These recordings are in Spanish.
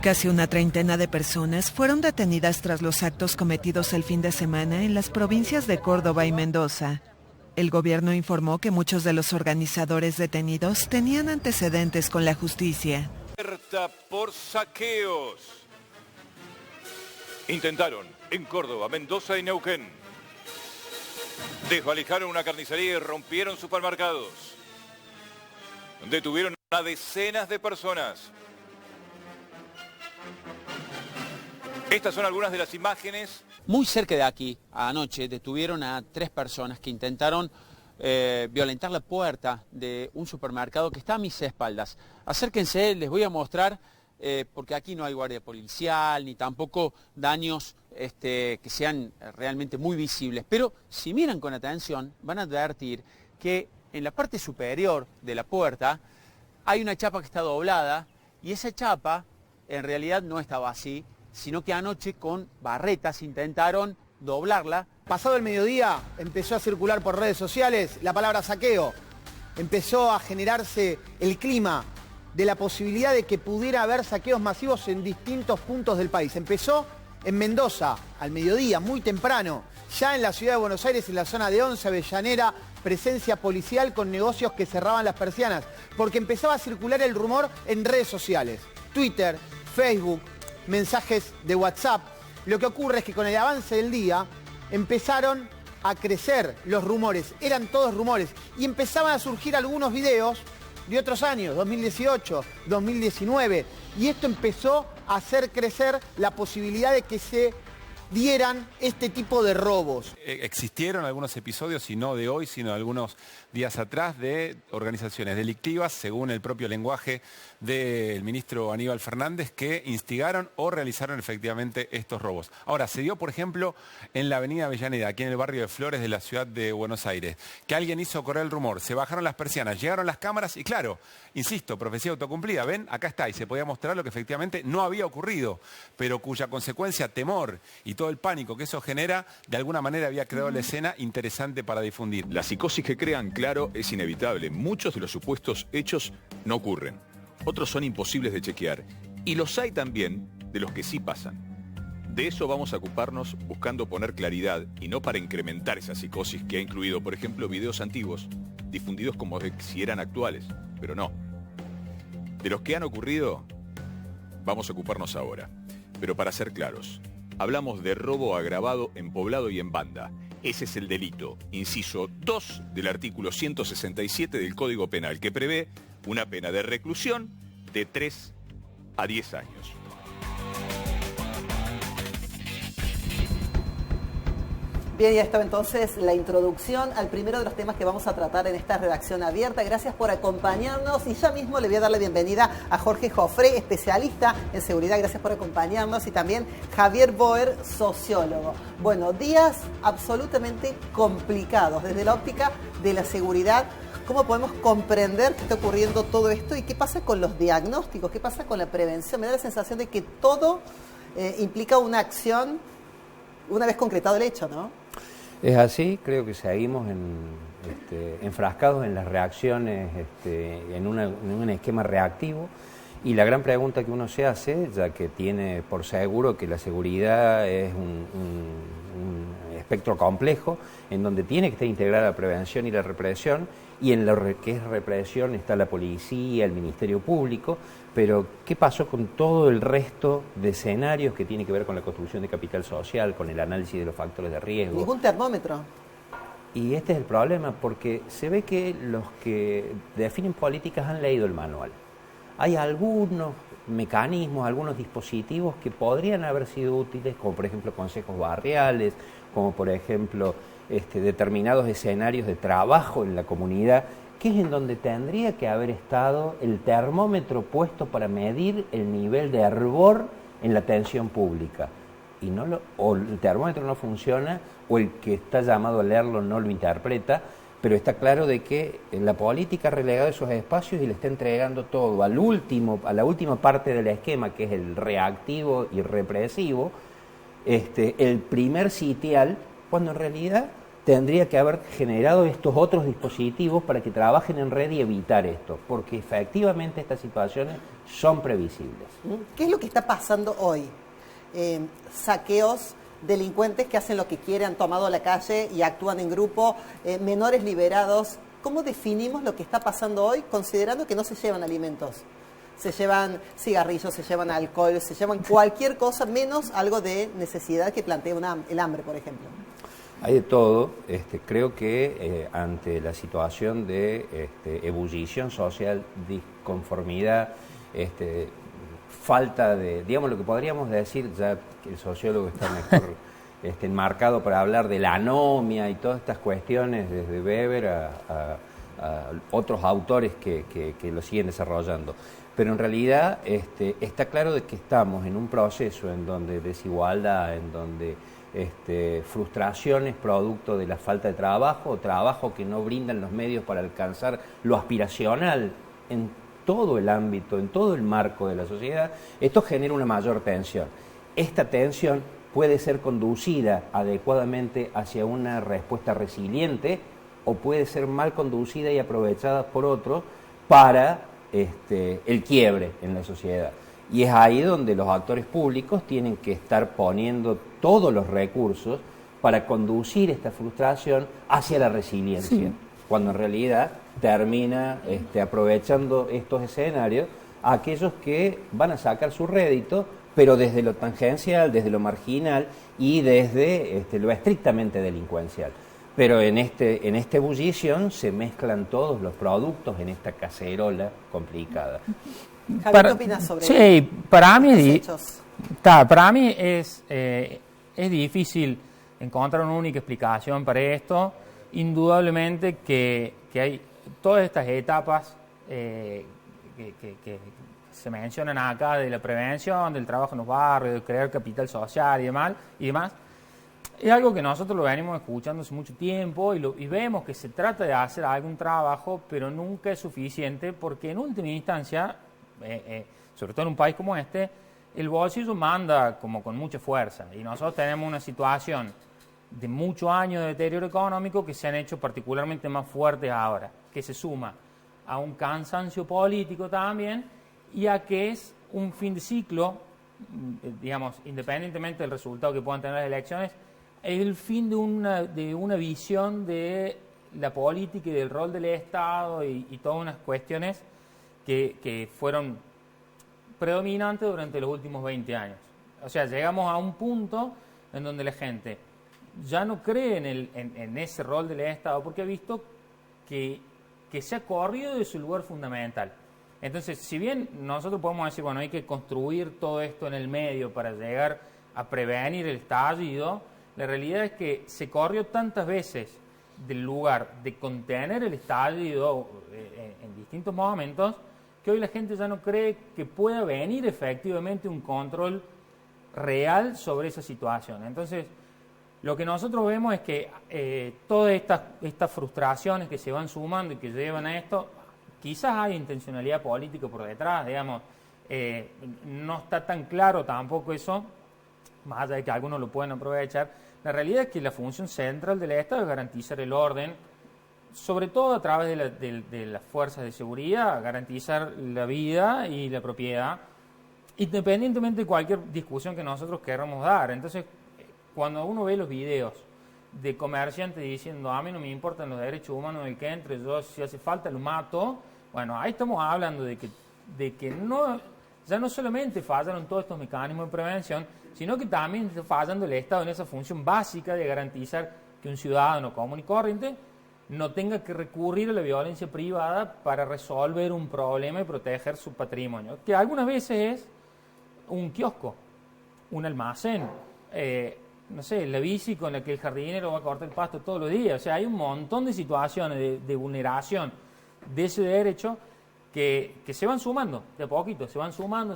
Casi una treintena de personas fueron detenidas tras los actos cometidos el fin de semana en las provincias de Córdoba y Mendoza. El gobierno informó que muchos de los organizadores detenidos tenían antecedentes con la justicia. Por saqueos. Intentaron en Córdoba, Mendoza y Neuquén. Desvalijaron una carnicería y rompieron supermercados. Detuvieron a decenas de personas. Estas son algunas de las imágenes. Muy cerca de aquí, anoche, detuvieron a 3 personas que intentaron violentar la puerta de un supermercado que está a mis espaldas. Acérquense, les voy a mostrar, porque aquí no hay guardia policial, ni tampoco daños que sean realmente muy visibles. Pero si miran con atención, van a advertir que en la parte superior de la puerta hay una chapa que está doblada, y esa chapa en realidad no estaba así, sino que anoche con barretas intentaron doblarla. Pasado el mediodía empezó a circular por redes sociales la palabra saqueo. Empezó a generarse el clima de la posibilidad de que pudiera haber saqueos masivos en distintos puntos del país. Empezó en Mendoza, al mediodía, muy temprano. Ya en la ciudad de Buenos Aires, en la zona de Once, Avellaneda, presencia policial con negocios que cerraban las persianas, porque empezaba a circular el rumor en redes sociales. Twitter, Facebook, mensajes de WhatsApp. Lo que ocurre es que con el avance del día empezaron a crecer los rumores, eran todos rumores, y empezaban a surgir algunos videos de otros años, 2018, 2019, y esto empezó a hacer crecer la posibilidad de que se dieran este tipo de robos. Existieron algunos episodios, y no de hoy, sino de algunos días atrás, de organizaciones delictivas, según el propio lenguaje del ministro Aníbal Fernández, que instigaron o realizaron efectivamente estos robos. Ahora, se dio, por ejemplo, en la avenida Avellaneda, aquí en el barrio de Flores de la ciudad de Buenos Aires, que alguien hizo correr el rumor, se bajaron las persianas, llegaron las cámaras y claro, insisto, profecía autocumplida, ven, acá está, y se podía mostrar lo que efectivamente no había ocurrido, pero cuya consecuencia, temor y todo el pánico que eso genera, de alguna manera había creado la escena interesante para difundir. La psicosis que crean, claro, es inevitable. Muchos de los supuestos hechos no ocurren. Otros son imposibles de chequear. Y los hay también de los que sí pasan. De eso vamos a ocuparnos buscando poner claridad y no para incrementar esa psicosis que ha incluido, por ejemplo, videos antiguos, difundidos como si eran actuales, pero no. De los que han ocurrido, vamos a ocuparnos ahora. Pero para ser claros, hablamos de robo agravado en poblado y en banda. Ese es el delito, inciso 2 del artículo 167 del Código Penal, que prevé una pena de reclusión de 3 a 10 años. Bien, ya estaba entonces la introducción al primero de los temas que vamos a tratar en esta redacción abierta. Gracias por acompañarnos y ya mismo le voy a dar la bienvenida a Jorge Jofré, especialista en seguridad. Gracias por acompañarnos, y también Javier Boer, sociólogo. Bueno, días absolutamente complicados desde la óptica de la seguridad. ¿Cómo podemos comprender qué está ocurriendo todo esto y qué pasa con los diagnósticos? ¿Qué pasa con la prevención? Me da la sensación de que todo implica una acción una vez concretado el hecho, ¿no? Es así, creo que seguimos enfrascados en las reacciones, en un esquema reactivo, y la gran pregunta que uno se hace, ya que tiene por seguro que la seguridad es un espectro complejo, en donde tiene que estar integrada la prevención y la represión, y en lo que es represión está la policía, el Ministerio Público, pero ¿qué pasó con todo el resto de escenarios que tiene que ver con la construcción de capital social, con el análisis de los factores de riesgo? Ningún termómetro. Y este es el problema, porque se ve que los que definen políticas han leído el manual. Hay algunos mecanismos, algunos dispositivos que podrían haber sido útiles, como por ejemplo consejos barriales, como por ejemplo determinados escenarios de trabajo en la comunidad, que es en donde tendría que haber estado el termómetro puesto para medir el nivel de hervor en la atención pública. Y o el termómetro no funciona, o el que está llamado a leerlo no lo interpreta, pero está claro de que la política ha relegado esos espacios y le está entregando todo a la última parte del esquema, que es el reactivo y represivo, el primer sitial, cuando en realidad tendría que haber generado estos otros dispositivos para que trabajen en red y evitar esto, porque efectivamente estas situaciones son previsibles. ¿Qué es lo que está pasando hoy? Saqueos, delincuentes que hacen lo que quieren, han tomado la calle y actúan en grupo, menores liberados. ¿Cómo definimos lo que está pasando hoy, considerando que no se llevan alimentos? Se llevan cigarrillos, se llevan alcohol, se llevan cualquier cosa, menos algo de necesidad que plantea el hambre, por ejemplo. Hay de todo. Creo que ante la situación de ebullición social, disconformidad, falta de, digamos, lo que podríamos decir, ya que el sociólogo está mejor enmarcado para hablar de la anomia y todas estas cuestiones, desde Weber a otros autores que lo siguen desarrollando. Pero en realidad está claro de que estamos en un proceso en donde desigualdad, en donde frustraciones producto de la falta de trabajo, o trabajo que no brindan los medios para alcanzar lo aspiracional en todo el ámbito, en todo el marco de la sociedad, esto genera una mayor tensión. Esta tensión puede ser conducida adecuadamente hacia una respuesta resiliente o puede ser mal conducida y aprovechada por otros para el quiebre en la sociedad. Y es ahí donde los actores públicos tienen que estar poniendo todos los recursos para conducir esta frustración hacia la resiliencia, sí, cuando en realidad termina aprovechando estos escenarios a aquellos que van a sacar su rédito, pero desde lo tangencial, desde lo marginal y desde lo estrictamente delincuencial. Pero en esta ebullición se mezclan todos los productos en esta cacerola complicada. Javier, ¿qué opinas sobre sí, para mí es difícil encontrar una única explicación para esto. Indudablemente que hay todas estas etapas que se mencionan acá, de la prevención, del trabajo en los barrios, de crear capital social y demás. Es algo que nosotros lo venimos escuchando hace mucho tiempo y vemos que se trata de hacer algún trabajo, pero nunca es suficiente, porque en última instancia, sobre todo en un país como este, el bolsillo manda como con mucha fuerza, y nosotros tenemos una situación de muchos años de deterioro económico que se han hecho particularmente más fuertes ahora, que se suma a un cansancio político también y a que es un fin de ciclo, digamos, independientemente del resultado que puedan tener las elecciones, es el fin de una visión de la política y del rol del Estado y todas unas cuestiones que fueron predominantes durante los últimos 20 años. O sea, llegamos a un punto en donde la gente ya no cree en ese rol del Estado porque ha visto que se ha corrido de su lugar fundamental. Entonces, si bien nosotros podemos decir, bueno, hay que construir todo esto en el medio para llegar a prevenir el estallido, la realidad es que se corrió tantas veces del lugar de contener el estallido en distintos momentos que hoy la gente ya no cree que pueda venir efectivamente un control real sobre esa situación. Entonces, lo que nosotros vemos es que todas estas frustraciones que se van sumando y que llevan a esto, quizás hay intencionalidad política por detrás, digamos, no está tan claro tampoco eso, más allá de que algunos lo pueden aprovechar. La realidad es que la función central del Estado es garantizar el orden, sobre todo a través de las fuerzas de seguridad, garantizar la vida y la propiedad, independientemente de cualquier discusión que nosotros queramos dar. Entonces, cuando uno ve los videos de comerciantes diciendo, a mí no me importan los derechos humanos del que entre, yo si hace falta lo mato, bueno, ahí estamos hablando de que no, ya no solamente fallaron todos estos mecanismos de prevención, sino que también está fallando el Estado en esa función básica de garantizar que un ciudadano común y corriente no tenga que recurrir a la violencia privada para resolver un problema y proteger su patrimonio, que algunas veces es un kiosco, un almacén, no sé, la bici con la que el jardinero va a cortar el pasto todos los días. O sea, hay un montón de situaciones de vulneración de ese derecho que se van sumando, de a poquito, se van sumando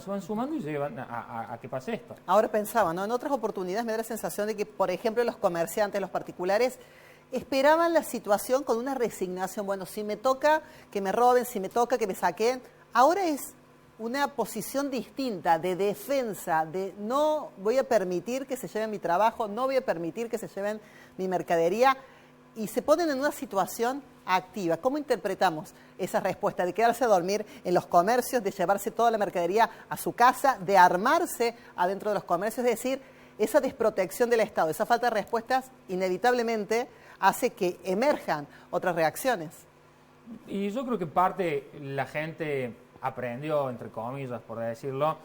y se llevan a que pase esto. Ahora pensaba, ¿no? En otras oportunidades me da la sensación de que, por ejemplo, los comerciantes, los particulares, esperaban la situación con una resignación. Bueno, si me toca que me roben, si me toca que me saquen. Ahora es una posición distinta de defensa, de no voy a permitir que se lleven mi trabajo, no voy a permitir que se lleven mi mercadería. y se ponen en una situación activa. ¿Cómo interpretamos esa respuesta de quedarse a dormir en los comercios, de llevarse toda la mercadería a su casa, de armarse adentro de los comercios? Es decir, esa desprotección del Estado, esa falta de respuestas, inevitablemente hace que emerjan otras reacciones. Y yo creo que parte la gente aprendió, entre comillas, por decirlo,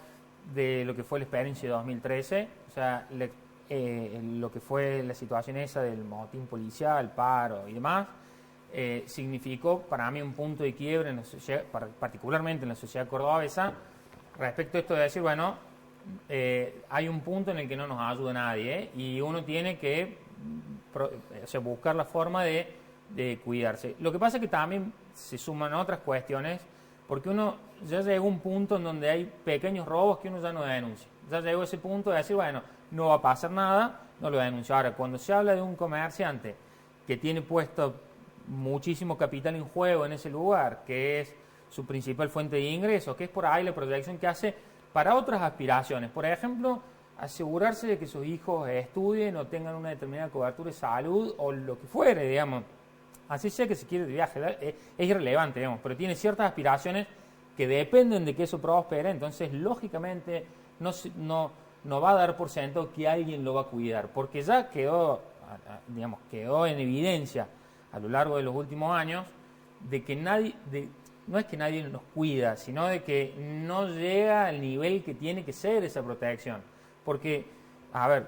de lo que fue la experiencia de 2013, o sea, lo que fue la situación esa del motín policial, paro y demás, significó para mí un punto de quiebre, en la sociedad, particularmente en la sociedad cordobesa, respecto a esto de decir, bueno, hay un punto en el que no nos ayuda nadie, y uno tiene que buscar la forma de cuidarse. Lo que pasa es que también se suman otras cuestiones, porque uno ya llegó a un punto en donde hay pequeños robos que uno ya no denuncia. Ya llegó a ese punto de decir, bueno, no va a pasar nada, no lo denuncio. Ahora, cuando se habla de un comerciante que tiene puesto muchísimo capital en juego en ese lugar, que es su principal fuente de ingresos, que es por ahí la proyección que hace para otras aspiraciones. Por ejemplo, asegurarse de que sus hijos estudien o tengan una determinada cobertura de salud o lo que fuere, digamos. Así sea que se quiere de viaje, es irrelevante, digamos, pero tiene ciertas aspiraciones que dependen de que eso prospere, entonces lógicamente no va a dar por sentado que alguien lo va a cuidar, porque ya quedó en evidencia a lo largo de los últimos años de que no es que nadie nos cuida, sino de que no llega al nivel que tiene que ser esa protección. Porque, a ver,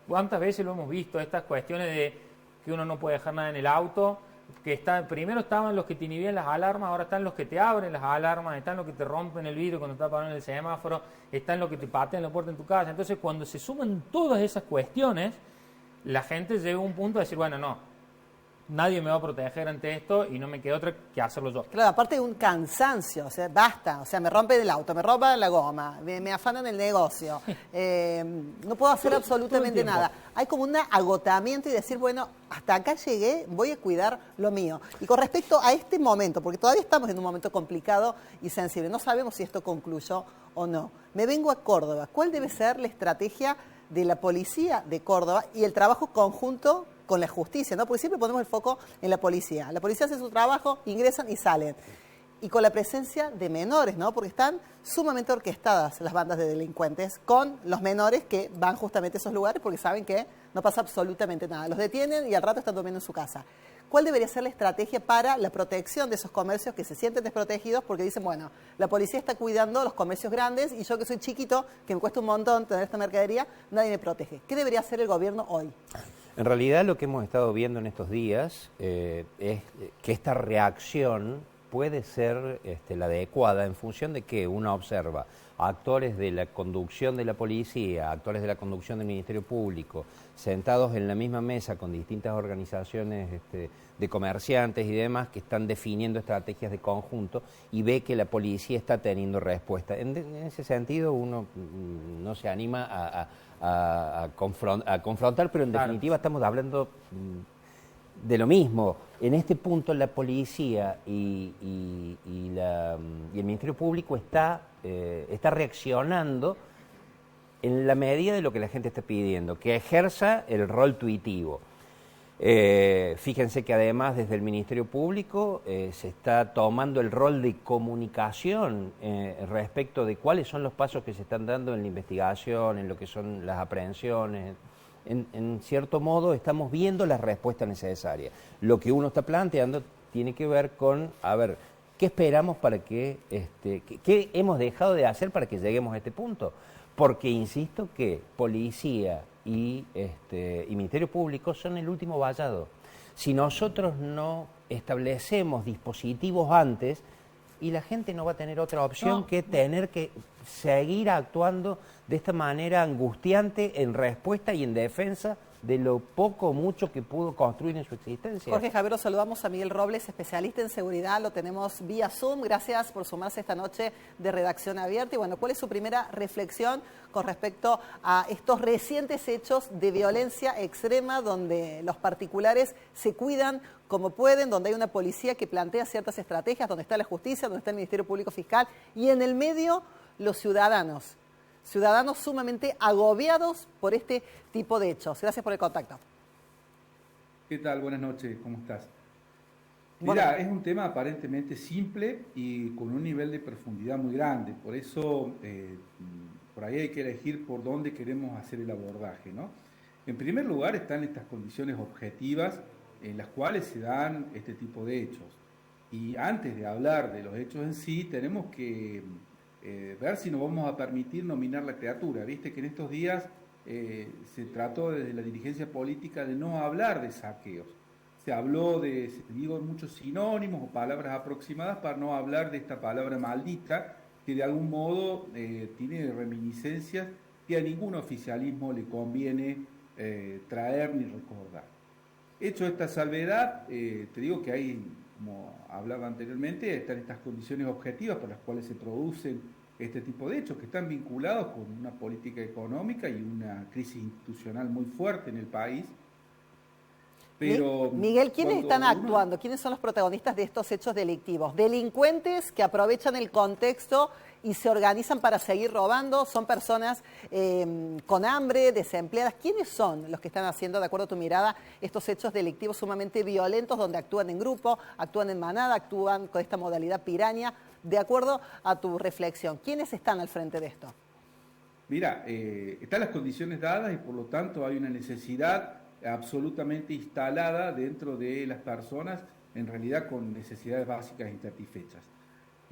¿cuántas veces lo hemos visto? Estas cuestiones de que uno no puede dejar nada en el auto, que primero estaban los que te inhibían las alarmas, ahora están los que te abren las alarmas, están los que te rompen el vidrio cuando estás parando en el semáforo, están los que te patean la puerta en tu casa. Entonces, cuando se suman todas esas cuestiones, la gente llega a un punto de decir, bueno, no, nadie me va a proteger ante esto y no me queda otra que hacerlo yo. Claro, aparte de un cansancio, o sea, basta, o sea, me rompen el auto, me roban la goma, me afanan el negocio, no puedo hacer absolutamente nada. Hay como un agotamiento y decir, bueno, hasta acá llegué, voy a cuidar lo mío. Y con respecto a este momento, porque todavía estamos en un momento complicado y sensible, no sabemos si esto concluyó o no. Me vengo a Córdoba. ¿Cuál debe ser la estrategia de la policía de Córdoba y el trabajo conjunto con la justicia, ¿no? Porque siempre ponemos el foco en la policía. La policía hace su trabajo, ingresan y salen. Y con la presencia de menores, ¿no? Porque están sumamente orquestadas las bandas de delincuentes con los menores que van justamente a esos lugares porque saben que no pasa absolutamente nada. Los detienen y al rato están durmiendo en su casa. ¿Cuál debería ser la estrategia para la protección de esos comercios que se sienten desprotegidos porque dicen, bueno, la policía está cuidando los comercios grandes y yo que soy chiquito, que me cuesta un montón tener esta mercadería, nadie me protege? ¿Qué debería hacer el gobierno hoy? En realidad lo que hemos estado viendo en estos días es que esta reacción puede ser la adecuada en función de que uno observa a actores de la conducción de la policía, actores de la conducción del Ministerio Público, sentados en la misma mesa con distintas organizaciones de comerciantes y demás que están definiendo estrategias de conjunto y ve que la policía está teniendo respuesta. En ese sentido uno no se anima a confrontar, pero en definitiva estamos hablando de lo mismo. En este punto la policía y el Ministerio Público está reaccionando en la medida de lo que la gente está pidiendo, que ejerza el rol tuitivo. Fíjense que además desde el Ministerio Público se está tomando el rol de comunicación respecto de cuáles son los pasos que se están dando en la investigación, en lo que son las aprehensiones. En cierto modo estamos viendo la respuesta necesaria. Lo que uno está planteando tiene que ver con, a ver, ¿qué esperamos para qué hemos dejado de hacer para que lleguemos a este punto? Porque insisto que policía y Ministerio Público son el último vallado. Si nosotros no establecemos dispositivos antes, y la gente no va a tener otra opción que tener que seguir actuando de esta manera angustiante en respuesta y en defensa de lo poco o mucho que pudo construir en su existencia. Jorge Javier, saludamos a Miguel Robles, especialista en seguridad, lo tenemos vía Zoom. Gracias por sumarse esta noche de Redacción Abierta. Y bueno, ¿cuál es su primera reflexión con respecto a estos recientes hechos de violencia extrema donde los particulares se cuidan como pueden, donde hay una policía que plantea ciertas estrategias, donde está la justicia, donde está el Ministerio Público Fiscal y en el medio los ciudadanos sumamente agobiados por este tipo de hechos? Gracias por el contacto. ¿Qué tal? Buenas noches, ¿cómo estás? Mira, es un tema aparentemente simple y con un nivel de profundidad muy grande, por eso por ahí hay que elegir por dónde queremos hacer el abordaje, ¿no? En primer lugar están estas condiciones objetivas en las cuales se dan este tipo de hechos. Y antes de hablar de los hechos en sí, tenemos que ver si nos vamos a permitir nominar la criatura. Viste que en estos días se trató desde la dirigencia política de no hablar de saqueos. Se habló de, digo, muchos sinónimos o palabras aproximadas para no hablar de esta palabra maldita, que de algún modo tiene reminiscencias que a ningún oficialismo le conviene traer ni recordar. Hecho esta salvedad, te digo que hay, como hablaba anteriormente, están estas condiciones objetivas por las cuales se producen este tipo de hechos que están vinculados con una política económica y una crisis institucional muy fuerte en el país. Pero Miguel, ¿quiénes están actuando? ¿Quiénes son los protagonistas de estos hechos delictivos? ¿Delincuentes que aprovechan el contexto y se organizan para seguir robando? ¿Son personas con hambre, desempleadas? ¿Quiénes son los que están haciendo, de acuerdo a tu mirada, estos hechos delictivos sumamente violentos donde actúan en grupo, actúan en manada, actúan con esta modalidad piraña? De acuerdo a tu reflexión, ¿quiénes están al frente de esto? Mira, están las condiciones dadas y por lo tanto hay una necesidad absolutamente instalada dentro de las personas, en realidad con necesidades básicas insatisfechas.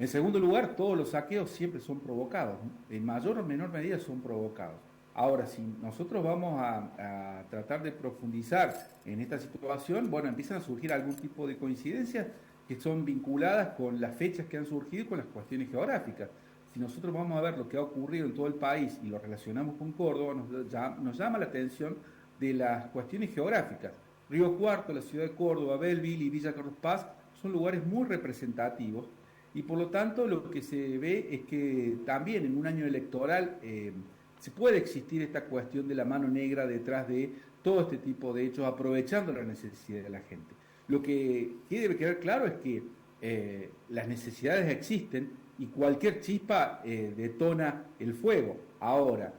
En segundo lugar, todos los saqueos siempre son provocados, ¿no? En mayor o menor medida son provocados. Ahora, si nosotros vamos a tratar de profundizar en esta situación, bueno, empiezan a surgir algún tipo de coincidencias que son vinculadas con las fechas que han surgido y con las cuestiones geográficas. Si nosotros vamos a ver lo que ha ocurrido en todo el país y lo relacionamos con Córdoba, nos llama la atención de las cuestiones geográficas. Río Cuarto, la ciudad de Córdoba, Belleville y Villa Carlos Paz son lugares muy representativos y por lo tanto lo que se ve es que también en un año electoral se puede existir esta cuestión de la mano negra detrás de todo este tipo de hechos, aprovechando la necesidad de la gente. Lo que debe quedar claro es que las necesidades existen y cualquier chispa detona el fuego. Ahora,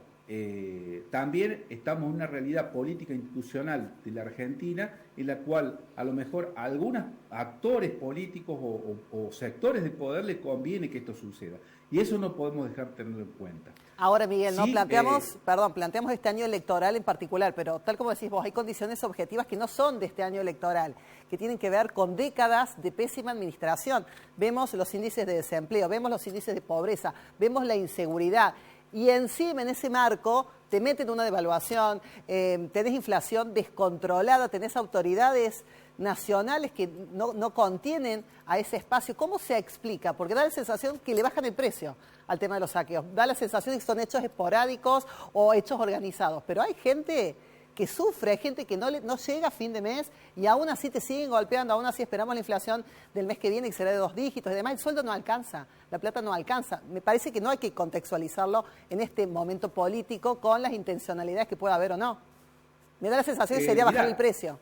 también estamos en una realidad política institucional de la Argentina en la cual a lo mejor a algunos actores políticos o sectores de poder les conviene que esto suceda. Y eso no podemos dejar de tenerlo en cuenta. Ahora, Miguel, sí, planteamos este año electoral en particular, pero tal como decís vos, hay condiciones objetivas que no son de este año electoral, que tienen que ver con décadas de pésima administración. Vemos los índices de desempleo, vemos los índices de pobreza, vemos la inseguridad. Y encima, en ese marco, te meten una devaluación, tenés inflación descontrolada, tenés autoridades nacionales que no contienen a ese espacio. ¿Cómo se explica? Porque da la sensación que le bajan el precio al tema de los saqueos. Da la sensación de que son hechos esporádicos o hechos organizados. Pero hay gente que sufre, hay gente que no llega a fin de mes y aún así te siguen golpeando, aún así esperamos la inflación del mes que viene que será de 2 dígitos y demás. El sueldo no alcanza, la plata no alcanza. Me parece que no hay que contextualizarlo en este momento político con las intencionalidades que pueda haber o no. Me da la sensación que sería bajar el precio.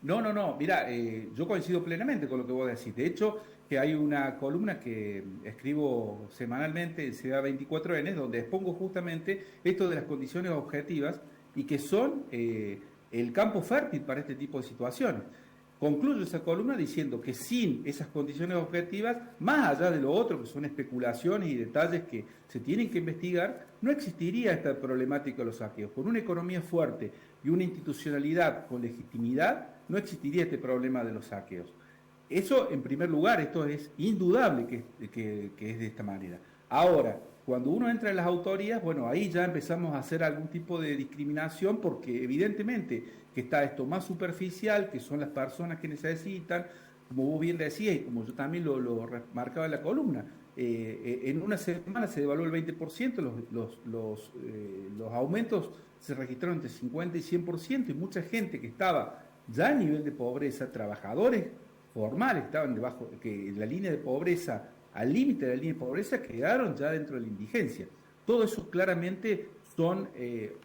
No, mira, yo coincido plenamente con lo que vos decís. De hecho, que hay una columna que escribo semanalmente en Ciudad 24N, donde expongo justamente esto de las condiciones objetivas y que son el campo fértil para este tipo de situaciones. Concluyo esa columna diciendo que sin esas condiciones objetivas, más allá de lo otro, que son especulaciones y detalles que se tienen que investigar, no existiría esta problemática de los saqueos. Con una economía fuerte y una institucionalidad con legitimidad, no existiría este problema de los saqueos. Eso, en primer lugar, esto es indudable que es de esta manera. Ahora, cuando uno entra en las autorías, bueno, ahí ya empezamos a hacer algún tipo de discriminación porque evidentemente que está esto más superficial, que son las personas que necesitan, como vos bien decías y como yo también lo remarcaba en la columna, en una semana se devaluó el 20%, los aumentos se registraron entre 50 y 100% y mucha gente que estaba ya a nivel de pobreza, trabajadores formales, estaban debajo, que en la línea de pobreza, al límite de la línea de pobreza, quedaron ya dentro de la indigencia. Todo eso claramente son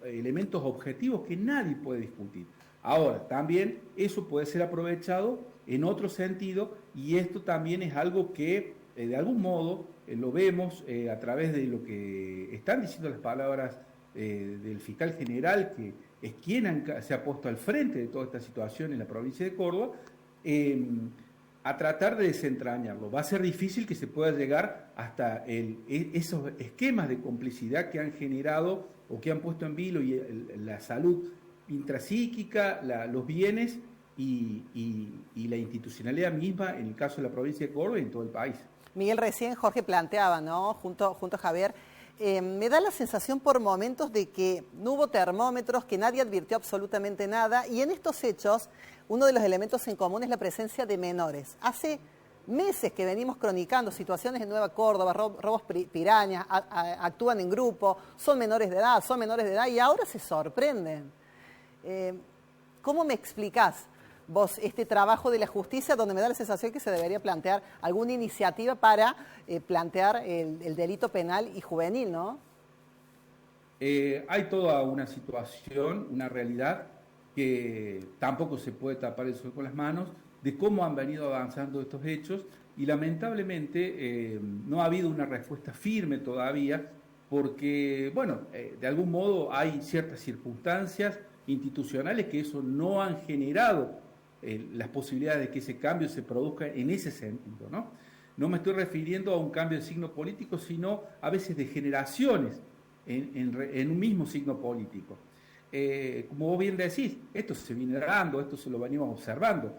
elementos objetivos que nadie puede discutir. Ahora, también eso puede ser aprovechado en otro sentido y esto también es algo que de algún modo lo vemos a través de lo que están diciendo las palabras del fiscal general es quien se ha puesto al frente de toda esta situación en la provincia de Córdoba, a tratar de desentrañarlo. Va a ser difícil que se pueda llegar hasta esos esquemas de complicidad que han generado o que han puesto en vilo la salud intrapsíquica, los bienes y la institucionalidad misma en el caso de la provincia de Córdoba y en todo el país. Miguel, recién Jorge planteaba, ¿no? Junto a Javier, me da la sensación por momentos de que no hubo termómetros, que nadie advirtió absolutamente nada, y en estos hechos uno de los elementos en común es la presencia de menores. Hace meses que venimos cronicando situaciones en Nueva Córdoba, robos pirañas, actúan en grupo, son menores de edad y ahora se sorprenden. ¿Cómo me explicás vos este trabajo de la justicia donde me da la sensación que se debería plantear alguna iniciativa para plantear el delito penal y juvenil, ¿no? Hay toda una situación, una realidad que tampoco se puede tapar el sol con las manos, de cómo han venido avanzando estos hechos y lamentablemente no ha habido una respuesta firme todavía porque, bueno, de algún modo hay ciertas circunstancias institucionales que eso no han generado las posibilidades de que ese cambio se produzca en ese sentido, ¿no? No me estoy refiriendo a un cambio de signo político, sino a veces de generaciones en un mismo signo político. Como vos bien decís, esto se viene dando, esto se lo venimos observando.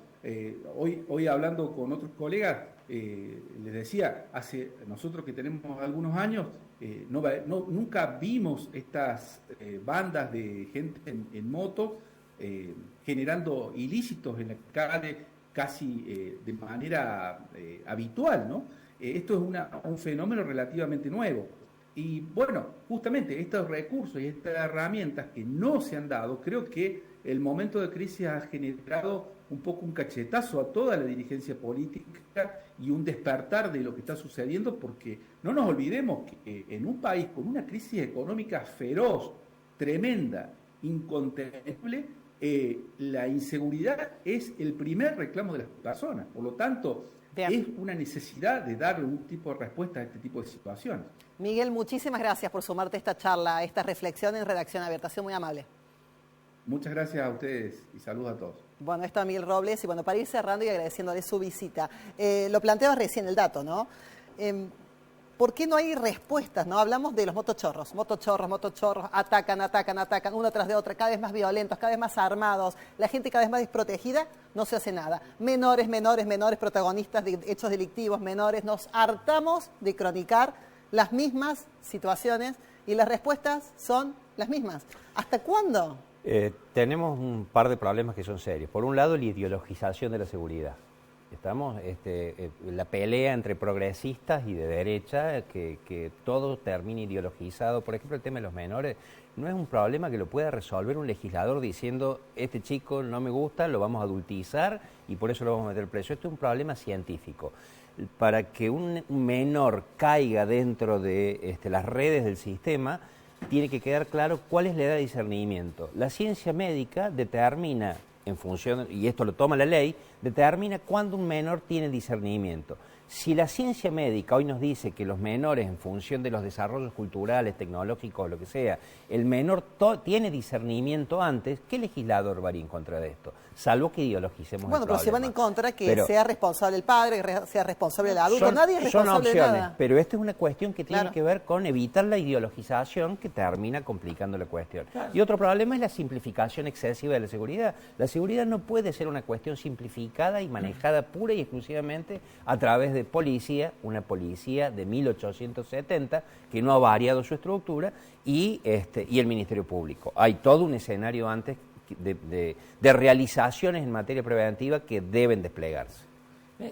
Hoy hablando con otros colegas, les decía, nosotros que tenemos algunos años, nunca vimos estas bandas de gente en moto generando ilícitos en la calle casi de manera habitual, ¿no? Esto es un fenómeno relativamente nuevo. Y bueno, justamente estos recursos y estas herramientas que no se han dado, creo que el momento de crisis ha generado un poco un cachetazo a toda la dirigencia política y un despertar de lo que está sucediendo, porque no nos olvidemos que en un país con una crisis económica feroz, tremenda, incontenible, la inseguridad es el primer reclamo de las personas. Por lo tanto, es una necesidad de darle un tipo de respuesta a este tipo de situaciones. Miguel, muchísimas gracias por sumarte a esta charla, a esta reflexión en Redacción Abierta. Ha sido muy amable. Muchas gracias a ustedes y saludos a todos. Bueno, esto es Miguel Robles y bueno, para ir cerrando y agradeciéndole su visita. Lo planteaba recién el dato, ¿no? ¿Por qué no hay respuestas? ¿No? Hablamos de los motochorros, atacan, una tras de otra, cada vez más violentos, cada vez más armados, la gente cada vez más desprotegida, no se hace nada. Menores, protagonistas de hechos delictivos, menores, nos hartamos de cronicar las mismas situaciones y las respuestas son las mismas. ¿Hasta cuándo? Tenemos un par de problemas que son serios. Por un lado, la ideologización de la seguridad. Estamos la pelea entre progresistas y de derecha, que todo termina ideologizado. Por ejemplo, el tema de los menores no es un problema que lo pueda resolver un legislador diciendo este chico no me gusta, lo vamos a adultizar y por eso lo vamos a meter preso. Esto es un problema científico. Para que un menor caiga dentro de las redes del sistema, tiene que quedar claro cuál es la edad de discernimiento. La ciencia médica determina, en función, y esto lo toma la ley, determina cuándo un menor tiene discernimiento. Si la ciencia médica hoy nos dice que los menores, en función de los desarrollos culturales, tecnológicos, lo que sea, el menor tiene discernimiento antes, ¿qué legislador va a ir en contra de esto? Salvo que ideologicemos bueno, el pero problema. si van en contra que sea responsable el padre, que sea responsable el adulto, nadie es responsable son opciones, de nada. Pero esta es una cuestión que tiene que ver con evitar la ideologización que termina complicando la cuestión. Claro. Y otro problema es la simplificación excesiva de la seguridad. La seguridad no puede ser una cuestión simplificada y manejada pura y exclusivamente a través de una policía de 1870 que no ha variado su estructura y el Ministerio Público. Hay todo un escenario antes de realizaciones en materia preventiva que deben desplegarse.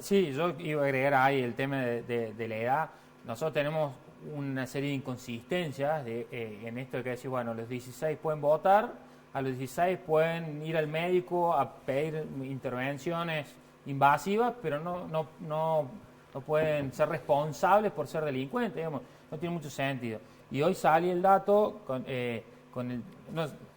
Sí, yo iba a agregar ahí el tema de la edad. Nosotros tenemos una serie de inconsistencias en esto de que decir, bueno, los 16 pueden votar, a los 16 pueden ir al médico a pedir intervenciones invasivas, pero no pueden ser responsables por ser delincuentes, digamos, no tiene mucho sentido. Y hoy sale el dato,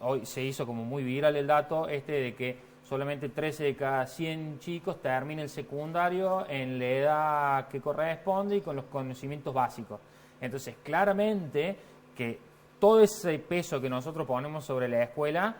hoy se hizo como muy viral el dato de que solamente 13 de cada 100 chicos termina el secundario en la edad que corresponde y con los conocimientos básicos. Entonces, claramente que todo ese peso que nosotros ponemos sobre la escuela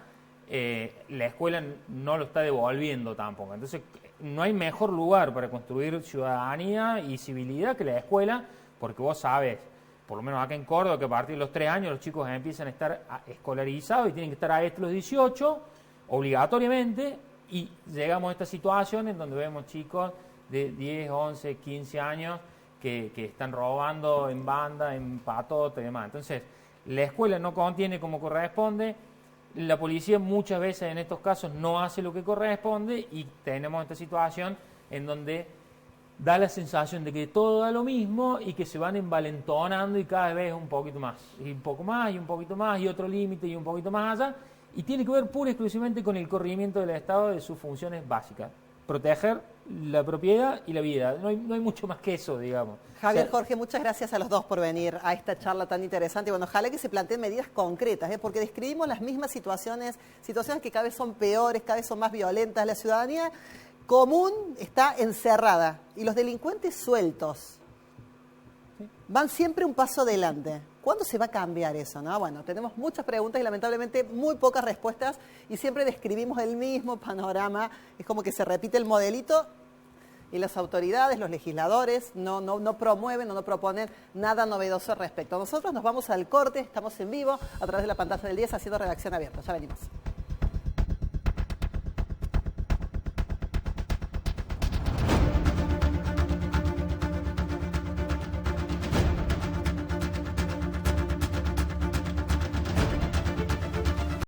la escuela no lo está devolviendo tampoco. Entonces, no hay mejor lugar para construir ciudadanía y civilidad que la escuela, porque vos sabés, por lo menos acá en Córdoba, que a partir de los 3 años los chicos empiezan a estar escolarizados y tienen que estar ahí hasta los 18, obligatoriamente, y llegamos a esta situación en donde vemos chicos de 10, 11, 15 años que están robando en banda, en patota y demás. Entonces, la escuela no contiene como corresponde, la policía muchas veces en estos casos no hace lo que corresponde y tenemos esta situación en donde da la sensación de que todo da lo mismo y que se van envalentonando y cada vez un poquito más, y un poco más, y un poquito más, y otro límite, y un poquito más allá, y tiene que ver pura y exclusivamente con el corrimiento del Estado de sus funciones básicas. Proteger la propiedad y la vida. No hay mucho más que eso, digamos. Javier, Jorge, muchas gracias a los dos por venir a esta charla tan interesante. Bueno, ojalá que se planteen medidas concretas, porque describimos las mismas situaciones que cada vez son peores, cada vez son más violentas. La ciudadanía común está encerrada y los delincuentes sueltos. Van siempre un paso adelante. ¿Cuándo se va a cambiar eso, no? Bueno, tenemos muchas preguntas y lamentablemente muy pocas respuestas y siempre describimos el mismo panorama. Es como que se repite el modelito y las autoridades, los legisladores no promueven o no proponen nada novedoso al respecto. Nosotros nos vamos al corte, estamos en vivo a través de la pantalla del 10 haciendo Redacción Abierta. Ya venimos.